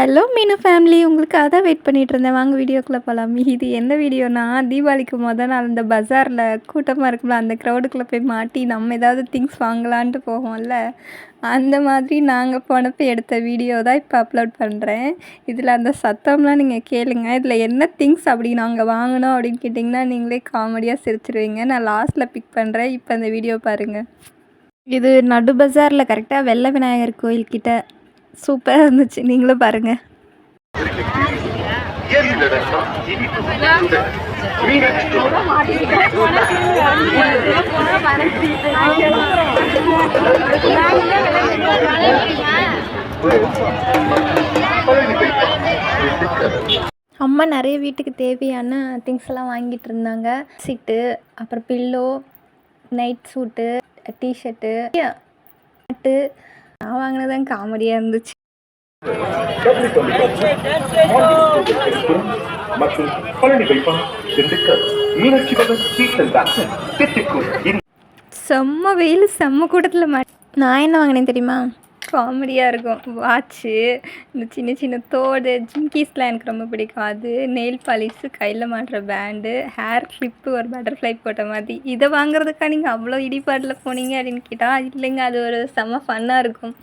Hello மீனு family, உங்களுக்காக தான் வெயிட் பண்ணிட்டு இருந்தேன். வாங்க வீடியோக்குள்ளே போகலாம். இது என்ன வீடியோனா, தீபாவளிக்கு நாள் அந்த பஜாரில் கூட்டமாக இருக்கும்ல, அந்த க்ரௌடுக்குள்ளே போய் மாட்டி நம்ம ஏதாவது திங்ஸ் வாங்கலான்ட்டு போவோம்ல, அந்த மாதிரி நாங்கள் போனப்போ எடுத்த வீடியோ தான் இப்போ அப்லோட் பண்ணுறேன். இதில் அந்த சத்தம்லாம் நீங்கள் கேளுங்க. இதில் என்ன திங்ஸ் அப்படி நாங்கள் வாங்கினோம் அப்படின்னு கேட்டிங்கன்னா நீங்களே காமெடியாக சிரிச்சிருவீங்க. நான் லாஸ்ட்டில் பிக் பண்ணுறேன். இப்போ அந்த வீடியோ பாருங்கள். இது நடு பஜாரில் கரெக்டாக வெள்ளை விநாயகர் கோயில்கிட்ட சூப்பராக இருந்துச்சு. நீங்களும் பாருங்கள். அம்மா நிறைய வீட்டுக்கு தேவையான திங்ஸ் எல்லாம் வாங்கிட்டு இருந்தாங்க. சீட்டு, அப்புறம் பில்லோ, நைட் சூட்டு, டிஷர்ட்டு, நான் வாங்கினதான் காமெடியாக இருந்துச்சு. செம்ம வெயில், செம்ம கூட்டத்தில் நான் என்ன வாங்கினேன் தெரியுமா? காமெடியாக இருக்கும். வாட்ச்சு, இந்த சின்ன சின்ன தோடு, ஜிம்கீஸ்லாம் எனக்கு ரொம்ப பிடிக்கும். அது நெயில் பாலிஷு, கையில் மாட்டுற பேண்டு, ஹேர் கிளிப்பு, ஒரு பட்டர்ஃப்ளை போட்ட மாதிரி. இதை வாங்குறதுக்கா நீங்கள் அவ்வளோ இடிபாட்டில் போனீங்க அப்படின்னு கேட்டால், இல்லைங்க, அது ஒரு செம்ம ஃபன்னாக இருக்கும்.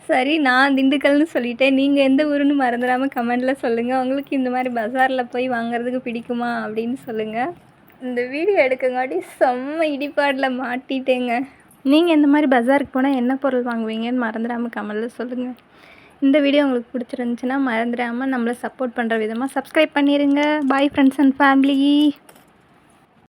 சரி, நான் திண்டுக்கல்னு சொல்லிட்டேன். நீங்கள் எந்த ஊருன்னு மறந்துடாமல் கமெண்டில் சொல்லுங்கள். உங்களுக்கு இந்த மாதிரி பஜாரில் போய் வாங்குறதுக்கு பிடிக்குமா அப்படின்னு சொல்லுங்கள். இந்த வீடியோ எடுக்கங்காட்டி செம்ம இடிபாட்டில் மாட்டிட்டேங்க. நீங்கள் இந்த மாதிரி பஜாருக்கு போனால் என்ன பொருள் வாங்குவீங்கன்னு மறந்துடாமல் கமெண்டில் சொல்லுங்கள். இந்த வீடியோ உங்களுக்கு பிடிச்சிருந்துச்சுன்னா மறந்துடாமல் நம்மளை சப்போர்ட் பண்ணுற விதமாக சப்ஸ்கிரைப் பண்ணிடுங்க. Bye friends and family.